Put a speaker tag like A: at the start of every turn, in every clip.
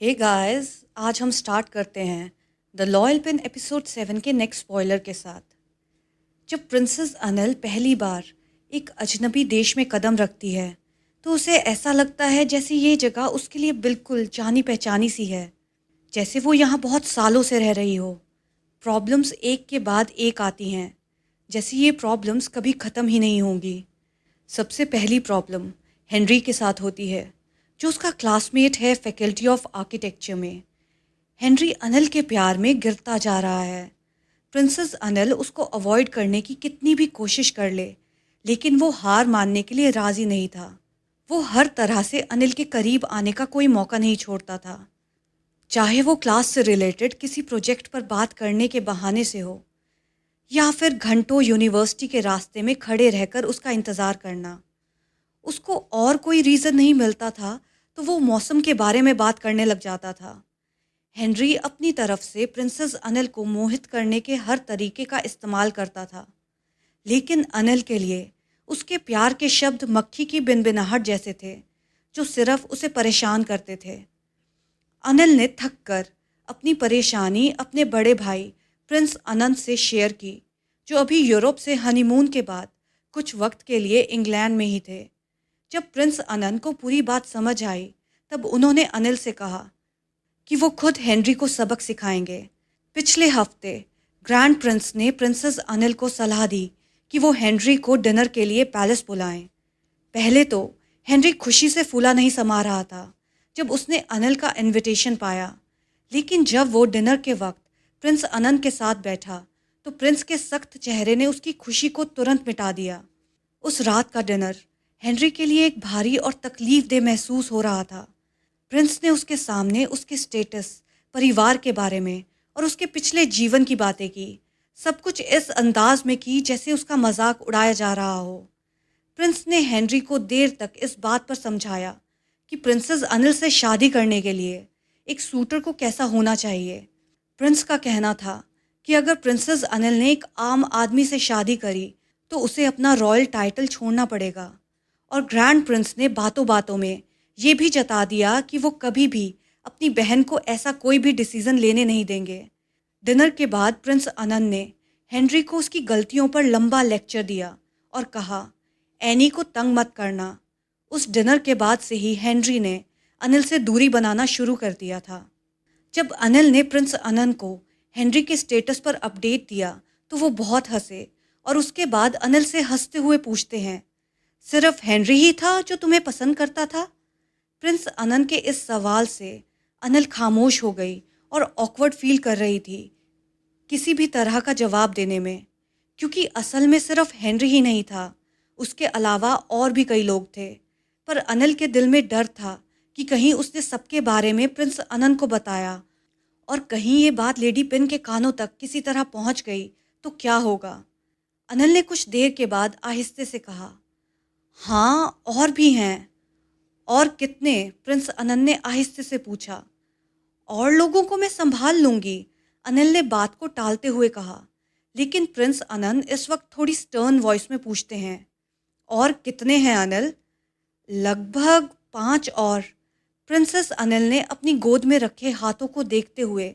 A: Hey guys, आज हम start करते हैं द लॉयल पिन एपिसोड 7 के नेक्स्ट स्पॉइलर के साथ। जब प्रिंसेस अनल पहली बार एक अजनबी देश में कदम रखती है तो उसे ऐसा लगता है जैसे ये जगह उसके लिए बिल्कुल जानी पहचानी सी है, जैसे वो यहाँ बहुत सालों से रह रही हो। प्रॉब्लम्स एक के बाद एक आती हैं, जैसे ये प्रॉब्लम्स कभी ख़त्म ही नहीं होंगी। सबसे पहली प्रॉब्लम हेनरी के साथ होती है, जो उसका क्लासमेट है फैकल्टी ऑफ आर्किटेक्चर में। हेनरी अनल के प्यार में गिरता जा रहा है। प्रिंसेस अनल उसको अवॉइड करने की कितनी भी कोशिश कर ले, लेकिन वो हार मानने के लिए राजी नहीं था। वो हर तरह से अनिल के करीब आने का कोई मौका नहीं छोड़ता था, चाहे वो क्लास से रिलेटेड किसी प्रोजेक्ट पर बात करने के बहाने से हो, या फिर घंटों यूनिवर्सिटी के रास्ते में खड़े रहकर उसका इंतज़ार करना। उसको और कोई रीज़न नहीं मिलता था तो वो मौसम के बारे में बात करने लग जाता था। हेनरी अपनी तरफ से प्रिंसेस अनल को मोहित करने के हर तरीके का इस्तेमाल करता था, लेकिन अनल के लिए उसके प्यार के शब्द मक्खी की बिनबिनाहट जैसे थे, जो सिर्फ उसे परेशान करते थे। अनिल ने थक कर अपनी परेशानी अपने बड़े भाई प्रिंस अनंत से शेयर की, जो अभी यूरोप से हनीमून के बाद कुछ वक्त के लिए इंग्लैंड में ही थे। जब प्रिंस अनंत को पूरी बात समझ आई, तब उन्होंने अनिल से कहा कि वो खुद हेनरी को सबक सिखाएंगे। पिछले हफ्ते ग्रैंड प्रिंस ने प्रिंसेस अनिल को सलाह दी कि वो हेनरी को डिनर के लिए पैलेस बुलाएं। पहले तो हेनरी खुशी से फूला नहीं समा रहा था जब उसने अनिल का इनविटेशन पाया, लेकिन जब वो डिनर के वक्त प्रिंस अनंत के साथ बैठा तो प्रिंस के सख्त चेहरे ने उसकी खुशी को तुरंत मिटा दिया। उस रात का डिनर हेनरी के लिए एक भारी और तकलीफ महसूस हो रहा था। प्रिंस ने उसके सामने उसके स्टेटस, परिवार के बारे में और उसके पिछले जीवन की बातें की। सब कुछ इस अंदाज में की जैसे उसका मजाक उड़ाया जा रहा हो। प्रिंस ने हेनरी को देर तक इस बात पर समझाया कि प्रिंसेस अनिल से शादी करने के लिए एक सूटर को कैसा होना चाहिए। प्रिंस का कहना था कि अगर प्रिंसेस अनिल ने एक आम आदमी से शादी करी तो उसे अपना रॉयल टाइटल छोड़ना पड़ेगा। और ग्रैंड प्रिंस ने बातों बातों में ये भी जता दिया कि वो कभी भी अपनी बहन को ऐसा कोई भी डिसीजन लेने नहीं देंगे। डिनर के बाद प्रिंस अनंत ने हेनरी को उसकी गलतियों पर लंबा लेक्चर दिया और कहा, एनी को तंग मत करना। उस डिनर के बाद से ही हेनरी ने अनिल से दूरी बनाना शुरू कर दिया था। जब अनिल ने प्रिंस अनंत को हेनरी के स्टेटस पर अपडेट दिया तो वो बहुत हंसे, और उसके बाद अनिल से हंसते हुए पूछते हैं, सिर्फ हेनरी ही था जो तुम्हें पसंद करता था? प्रिंस अनंत के इस सवाल से अनिल खामोश हो गई और ऑकवर्ड फील कर रही थी किसी भी तरह का जवाब देने में, क्योंकि असल में सिर्फ हेनरी ही नहीं था, उसके अलावा और भी कई लोग थे। पर अनिल के दिल में डर था कि कहीं उसने सबके बारे में प्रिंस अनंत को बताया और कहीं ये बात लेडी पिन के कानों तक किसी तरह पहुंच गई तो क्या होगा। अनिल ने कुछ देर के बाद आहिस्ते से कहा, हाँ, और भी हैं। और कितने? प्रिंस अनंत ने आहिस्ते से पूछा। और लोगों को मैं संभाल लूंगी, अनिल ने बात को टालते हुए कहा। लेकिन प्रिंस अनंत इस वक्त थोड़ी स्टर्न वॉइस में पूछते हैं, और कितने हैं अनिल? लगभग 5 और। प्रिंसेस अनिल ने अपनी गोद में रखे हाथों को देखते हुए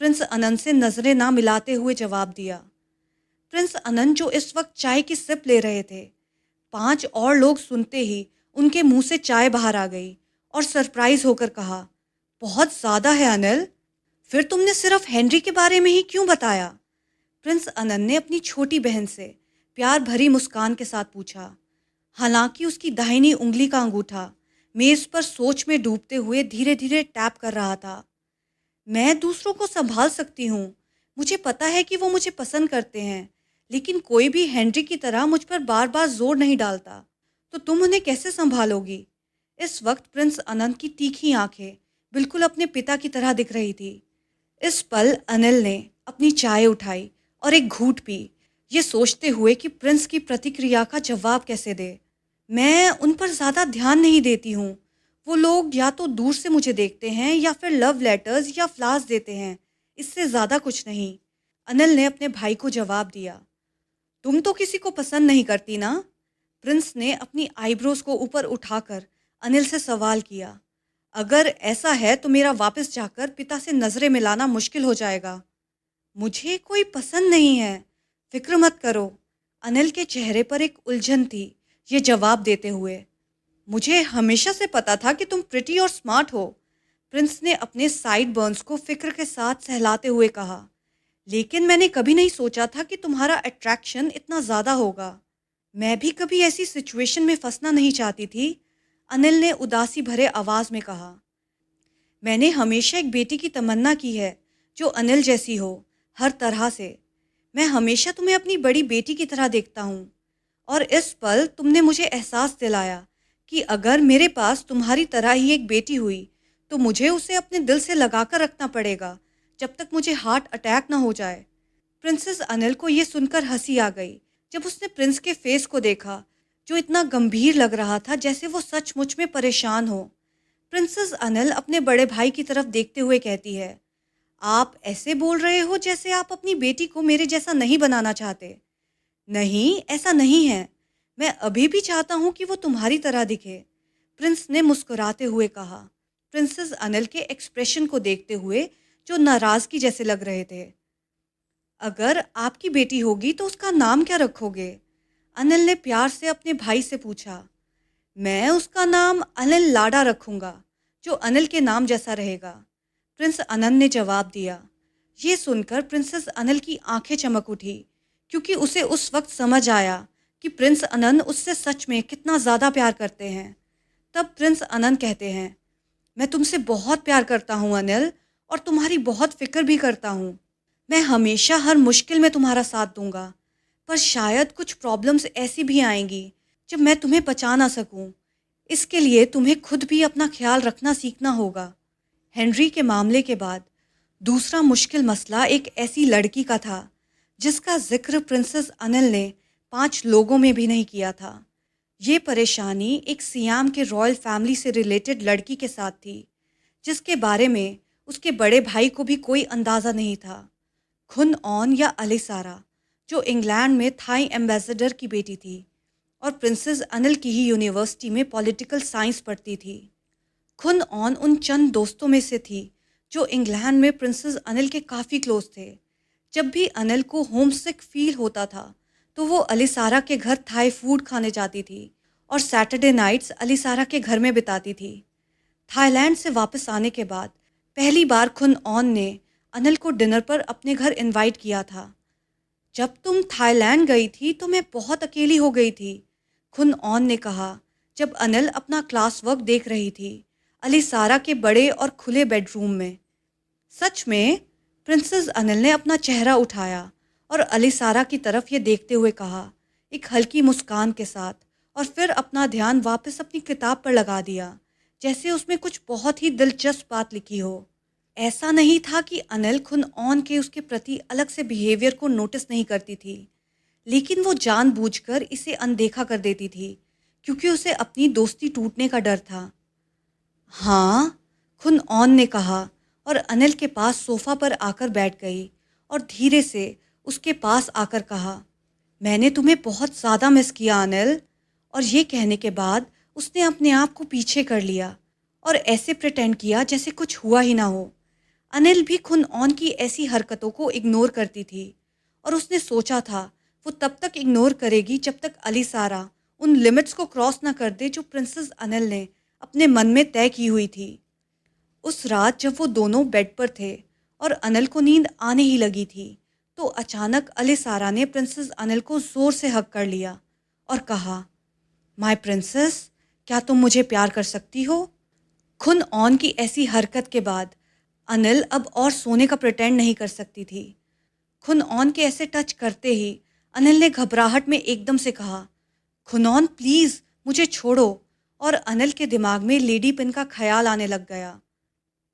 A: प्रिंस अनंत से नजरें ना मिलाते हुए जवाब दिया। प्रिंस अनंत, जो इस वक्त चाय की सिप ले रहे थे, 5 और लोग सुनते ही उनके मुंह से चाय बाहर आ गई और सरप्राइज होकर कहा, बहुत ज्यादा है अनिल। फिर तुमने सिर्फ हेनरी के बारे में ही क्यों बताया? प्रिंस अनंत ने अपनी छोटी बहन से प्यार भरी मुस्कान के साथ पूछा, हालांकि उसकी दाहिनी उंगली का अंगूठा मेज पर सोच में डूबते हुए धीरे धीरे टैप कर रहा था। मैं दूसरों को संभाल सकती हूँ, मुझे पता है कि वो मुझे पसंद करते हैं, लेकिन कोई भी हेनरी की तरह मुझ पर बार बार जोर नहीं डालता, तो तुम उन्हें कैसे संभालोगी? इस वक्त प्रिंस अनंत की तीखी आंखें बिल्कुल अपने पिता की तरह दिख रही थी। इस पल अनिल ने अपनी चाय उठाई और एक घूंट पी, ये सोचते हुए कि प्रिंस की प्रतिक्रिया का जवाब कैसे दे। मैं उन पर ज़्यादा ध्यान नहीं देती हूँ। वो लोग या तो दूर से मुझे देखते हैं या फिर लव लेटर्स या फ्लावर्स देते हैं, इससे ज़्यादा कुछ नहीं, अनिल ने अपने भाई को जवाब दिया। तुम तो किसी को पसंद नहीं करती ना? प्रिंस ने अपनी आईब्रोज को ऊपर उठाकर अनिल से सवाल किया। अगर ऐसा है तो मेरा वापस जाकर पिता से नजरें मिलाना मुश्किल हो जाएगा। मुझे कोई पसंद नहीं है। फिक्र मत करो। अनिल के चेहरे पर एक उलझन थी ये जवाब देते हुए। मुझे हमेशा से पता था कि तुम प्रिटी और स्मार्ट हो। प्रिंस ने अपने साइड बर्न्स को फिक्र के साथ सहलाते हुए कहा। लेकिन मैंने कभी नहीं सोचा था कि तुम्हारा अट्रैक्शन इतना ज्यादा होगा। मैं भी कभी ऐसी सिचुएशन में फंसना नहीं चाहती थी। अनिल ने उदासी भरे आवाज में कहा। मैंने हमेशा एक बेटी की तमन्ना की है जो अनिल जैसी हो, हर तरह से। मैं हमेशा तुम्हें अपनी बड़ी बेटी की तरह देखता हूँ और इस पल तुमने मुझे एहसास दिलाया कि अगर मेरे पास तुम्हारी तरह ही एक बेटी हुई तो मुझे उसे अपने दिल से लगाकर रखना पड़ेगा जब तक मुझे हार्ट अटैक ना हो जाए। प्रिंसेस अनिल को ये सुनकर हंसी आ गई जब उसने प्रिंस के फेस को देखा जो इतना गंभीर लग रहा था जैसे वो सचमुच में परेशान हो। प्रिंसेस अनिल अपने बड़े भाई की तरफ देखते हुए कहती है, आप ऐसे बोल रहे हो जैसे आप अपनी बेटी को मेरे जैसा नहीं बनाना चाहते। नहीं, ऐसा नहीं है। मैं अभी भी चाहता हूँ कि वो तुम्हारी तरह दिखे। प्रिंस ने मुस्कुराते हुए कहा, प्रिंसेस अनिल के एक्सप्रेशन को देखते हुए जो नाराजगी जैसे लग रहे थे। अगर आपकी बेटी होगी तो उसका नाम क्या रखोगे? अनिल ने प्यार से अपने भाई से पूछा। मैं उसका नाम अनिल लाडा रखूंगा, जो अनिल के नाम जैसा रहेगा। प्रिंस अनंत ने जवाब दिया। ये सुनकर प्रिंसेस अनिल की आंखें चमक उठी क्योंकि उसे उस वक्त समझ आया कि प्रिंस अनंत उससे सच में कितना ज़्यादा प्यार करते हैं। तब प्रिंस अनंत कहते हैं, मैं तुमसे बहुत प्यार करता हूँ अनिल, और तुम्हारी बहुत फिक्र भी करता हूँ। मैं हमेशा हर मुश्किल में तुम्हारा साथ दूंगा, पर शायद कुछ प्रॉब्लम्स ऐसी भी आएंगी जब मैं तुम्हें बचा ना सकूं। इसके लिए तुम्हें खुद भी अपना ख्याल रखना सीखना होगा। हेनरी के मामले के बाद दूसरा मुश्किल मसला एक ऐसी लड़की का था जिसका जिक्र प्रिंसेस अनिल ने 5 लोगों में भी नहीं किया था। ये परेशानी एक सियाम के रॉयल फैमिली से रिलेटेड लड़की के साथ थी जिसके बारे में उसके बड़े भाई को भी कोई अंदाज़ा नहीं था। खुन ऑन या अलिसारा, जो इंग्लैंड में थाई एम्बेसडर की बेटी थी और प्रिंसेस अनिल की ही यूनिवर्सिटी में पॉलिटिकल साइंस पढ़ती थी। खुन ऑन उन चंद दोस्तों में से थी जो इंग्लैंड में प्रिंसेस अनिल के काफ़ी क्लोज थे। जब भी अनिल को होम सिक फील होता था तो वो अलिसारा के घर थाई फूड खाने जाती थी और सैटरडे नाइट्स अलिसारा के घर में बिताती थी। थाईलैंड से वापस आने के बाद पहली बार खुन ऑन ने अनिल को डिनर पर अपने घर इनवाइट किया था। जब तुम थाईलैंड गई थी तो मैं बहुत अकेली हो गई थी, खुन ऑन ने कहा जब अनिल अपना क्लास वर्क देख रही थी अलिसारा के बड़े और खुले बेडरूम में। सच में? प्रिंसेस अनिल ने अपना चेहरा उठाया और अलिसारा की तरफ ये देखते हुए कहा, एक हल्की मुस्कान के साथ, और फिर अपना ध्यान वापस अपनी किताब पर लगा दिया जैसे उसमें कुछ बहुत ही दिलचस्प बात लिखी हो। ऐसा नहीं था कि अनिल खुन ऑन के उसके प्रति अलग से बिहेवियर को नोटिस नहीं करती थी, लेकिन वो जानबूझकर इसे अनदेखा कर देती थी क्योंकि उसे अपनी दोस्ती टूटने का डर था। हाँ, खुन ऑन ने कहा और अनिल के पास सोफा पर आकर बैठ गई और धीरे से उसके पास आकर कहा, मैंने तुम्हें बहुत ज़्यादा मिस किया अनिल। और ये कहने के बाद उसने अपने आप को पीछे कर लिया और ऐसे प्रिटेंड किया जैसे कुछ हुआ ही ना हो। अनिल भी खुन ऑन की ऐसी हरकतों को इग्नोर करती थी और उसने सोचा था वो तब तक इग्नोर करेगी जब तक अलिसारा उन लिमिट्स को क्रॉस ना कर दे जो प्रिंसेस अनिल ने अपने मन में तय की हुई थी। उस रात जब वो दोनों बेड पर थे और अनिल को नींद आने ही लगी थी तो अचानक अलिसारा ने प्रिंसेस अनिल को जोर से हक कर लिया और कहा, माय प्रिंसेस, क्या तुम मुझे प्यार कर सकती हो? खुन ऑन की ऐसी हरकत के बाद अनिल अब और सोने का प्रिटेंड नहीं कर सकती थी। खुन ऑन के ऐसे टच करते ही अनिल ने घबराहट में एकदम से कहा, खुनौन प्लीज मुझे छोड़ो। और अनिल के दिमाग में लेडी पिन का ख्याल आने लग गया।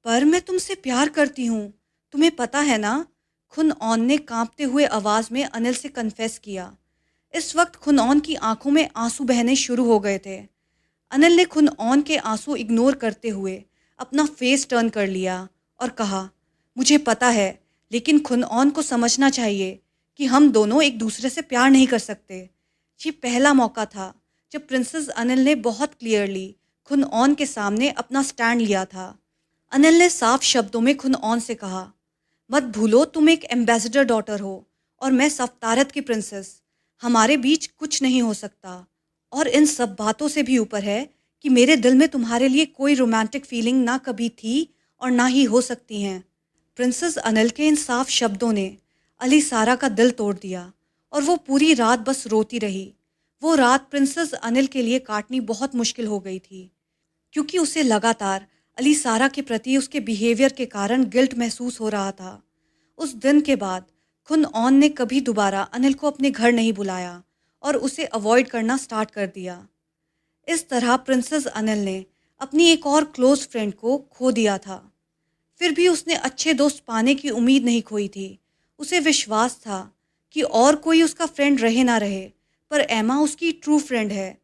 A: पर मैं तुमसे प्यार करती हूँ, तुम्हें पता है ना? खुन ऑन ने कांपते हुए आवाज में अनिल से कन्फेस किया। इस वक्त खुन ऑन की आंखों में आंसू बहने शुरू हो गए थे। अनिल ने खुन ऑन के आंसू इग्नोर करते हुए अपना फेस टर्न कर लिया और कहा, मुझे पता है, लेकिन खुन ऑन को समझना चाहिए कि हम दोनों एक दूसरे से प्यार नहीं कर सकते। ये पहला मौका था जब प्रिंसेस अनिल ने बहुत क्लियरली खुन ऑन के सामने अपना स्टैंड लिया था। अनिल ने साफ शब्दों में खुन ऑन से कहा, मत भूलो तुम एक एम्बेसडर डॉटर हो और मैं सफ्तारत की प्रिंसेस। हमारे बीच कुछ नहीं हो सकता। और इन सब बातों से भी ऊपर है कि मेरे दिल में तुम्हारे लिए कोई रोमांटिक फीलिंग ना कभी थी और ना ही हो सकती हैं। प्रिंसेस अनिल के इन साफ शब्दों ने अली सारा का दिल तोड़ दिया और वो पूरी रात बस रोती रही। वो रात प्रिंसेस अनिल के लिए काटनी बहुत मुश्किल हो गई थी, क्योंकि उसे लगातार अली सारा के प्रति उसके बिहेवियर के कारण गिल्ट महसूस हो रहा था। उस दिन के बाद खुन ऑन ने कभी दोबारा अनिल को अपने घर नहीं बुलाया और उसे अवॉइड करना स्टार्ट कर दिया। इस तरह प्रिंसेस अनिल ने अपनी एक और क्लोज फ्रेंड को खो दिया था। फिर भी उसने अच्छे दोस्त पाने की उम्मीद नहीं खोई थी। उसे विश्वास था कि और कोई उसका फ्रेंड रहे ना रहे, पर एमा उसकी ट्रू फ्रेंड है,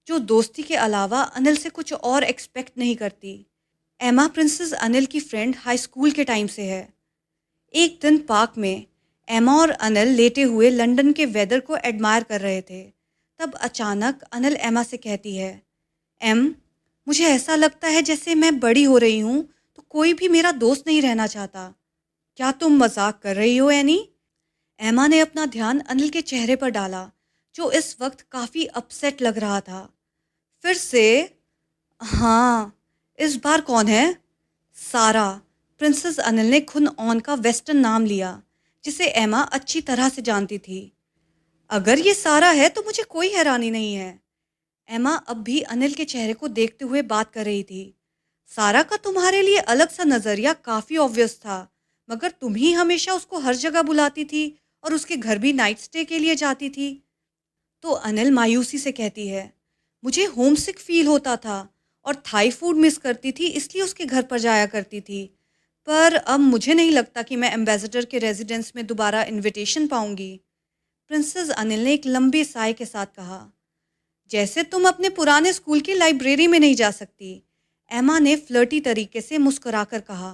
A: जो दोस्ती के अलावा अनिल से कुछ और एक्सपेक्ट नहीं करती। एमा प्रिंसेस अनिल की फ्रेंड हाई स्कूल के टाइम से है। एक दिन पार्क में एमा और अनिल लेटे हुए लंदन के वेदर को एडमायर कर रहे थे। तब अचानक अनिल एमा से कहती है, एम, मुझे ऐसा लगता है जैसे मैं बड़ी हो रही हूँ तो कोई भी मेरा दोस्त नहीं रहना चाहता। क्या तुम मजाक कर रही हो एनी? एमा ने अपना ध्यान अनिल के चेहरे पर डाला, जो इस वक्त काफ़ी अपसेट लग रहा था। फिर से, हाँ, इस बार कौन है? सारा। प्रिंसेस अनिल ने खुन ऑन का वेस्टर्न नाम लिया, जिसे एमा अच्छी तरह से जानती थी। अगर ये सारा है तो मुझे कोई हैरानी नहीं है। एमा अब भी अनिल के चेहरे को देखते हुए बात कर रही थी। सारा का तुम्हारे लिए अलग सा नजरिया काफी ऑब्वियस था, मगर तुम ही हमेशा उसको हर जगह बुलाती थी और उसके घर भी नाइट स्टे के लिए जाती थी। तो अनिल मायूसी से कहती है, मुझे होम सिक फील होता था और थाई फूड मिस करती थी, इसलिए उसके घर पर जाया करती थी। पर अब मुझे नहीं लगता कि मैं एम्बेसडर के रेजिडेंस में दोबारा इनविटेशन पाऊंगी। प्रिंसेस अनिल ने एक लंबी साय के साथ कहा, जैसे तुम अपने पुराने स्कूल की लाइब्रेरी में नहीं जा सकती। एमा ने फ्लर्टी तरीके से मुस्कुराकर कहा,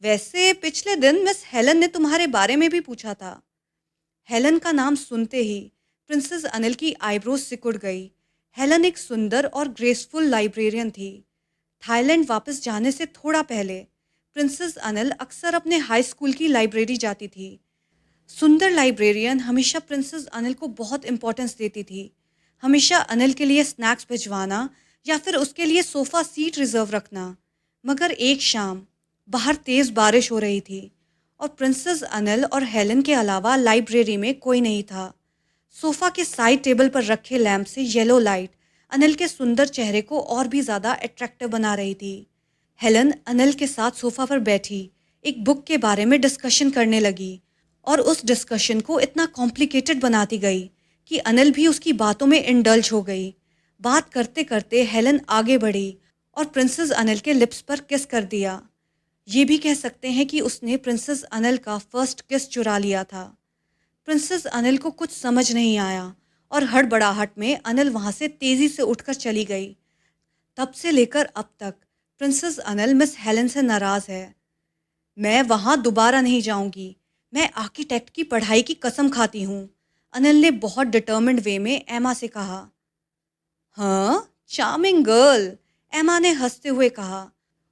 A: वैसे पिछले दिन मिस हेलन ने तुम्हारे बारे में भी पूछा था। हेलन का नाम सुनते ही प्रिंसेस अनिल की आईब्रोज सिकुड़ गई। हेलन एक सुंदर और ग्रेसफुल लाइब्रेरियन थी। थाईलैंड वापस जाने से थोड़ा पहले प्रिंसेस अनिल अक्सर अपने हाई स्कूल की लाइब्रेरी जाती थी। सुंदर लाइब्रेरियन हमेशा प्रिंसेस अनिल को बहुत इंपॉर्टेंस देती थी। हमेशा अनिल के लिए स्नैक्स भिजवाना या फिर उसके लिए सोफ़ा सीट रिजर्व रखना। मगर एक शाम बाहर तेज़ बारिश हो रही थी और प्रिंसेस अनिल और हेलन के अलावा लाइब्रेरी में कोई नहीं था। सोफ़ा के साइड टेबल पर रखे लैंप से येलो लाइट अनिल के सुंदर चेहरे को और भी ज़्यादा अट्रैक्टिव बना रही थी। हेलन अनिल के साथ सोफ़ा पर बैठी एक बुक के बारे में डिस्कशन करने लगी और उस डिस्कशन को इतना कॉम्प्लिकेटेड बनाती गई कि अनिल भी उसकी बातों में इंडल्ज हो गई। बात करते करते हेलन आगे बढ़ी और प्रिंसेस अनिल के लिप्स पर किस कर दिया। ये भी कह सकते हैं कि उसने प्रिंसेस अनिल का फर्स्ट किस चुरा लिया था। प्रिंसेस अनिल को कुछ समझ नहीं आया और हड़बड़ाहट में अनिल वहाँ से तेज़ी से उठकर चली गई। तब से लेकर अब तक प्रिंसेस अनिल मिस हेलन से नाराज़ है। मैं वहाँ दोबारा नहीं जाऊंगी। मैं आर्किटेक्ट की पढ़ाई की कसम खाती हूँ, अनिल ने बहुत डिटर्मिन्ड वे में एमा से कहा। हाँ, चार्मिंग गर्ल, एमा ने हंसते हुए कहा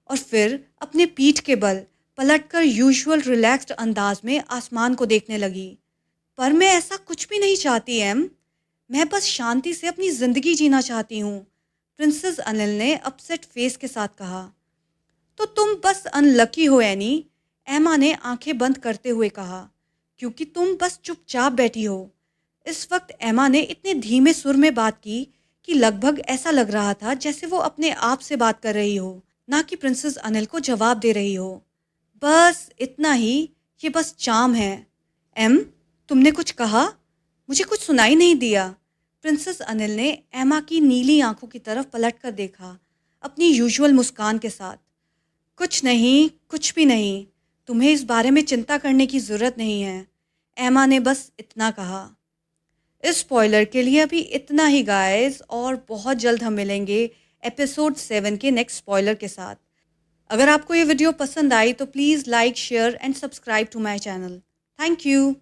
A: और फिर अपने पीठ के बल पलटकर यूजुअल रिलैक्स्ड अंदाज में आसमान को देखने लगी। पर मैं ऐसा कुछ भी नहीं चाहती एम। मैं बस शांति से अपनी ज़िंदगी जीना चाहती हूँ, प्रिंसेस अनिल ने अपसेट फेस के साथ कहा। तो तुम बस अनलकी हो एनी, एमा ने आंखें बंद करते हुए कहा, क्योंकि तुम बस चुपचाप बैठी हो। इस वक्त एमा ने इतने धीमे सुर में बात की कि लगभग ऐसा लग रहा था जैसे वो अपने आप से बात कर रही हो, ना कि प्रिंसेस अनिल को जवाब दे रही हो। बस इतना ही, ये बस चार्म है। एम, तुमने कुछ कहा? मुझे कुछ सुनाई नहीं दिया। प्रिंसेस अनिल ने एमा की नीली आंखों की तरफ पलट कर देखा, अपनी यूजुअल मुस्कान के साथ। कुछ नहीं, कुछ भी नहीं। तुम्हें इस बारे में चिंता करने की ज़रूरत नहीं है, एमा ने बस इतना कहा। इस स्पॉइलर के लिए अभी इतना ही गाइस, और बहुत जल्द हम मिलेंगे एपिसोड 7 के नेक्स्ट स्पॉइलर के साथ। अगर आपको ये वीडियो पसंद आई तो please like, share and subscribe to my channel. Thank you.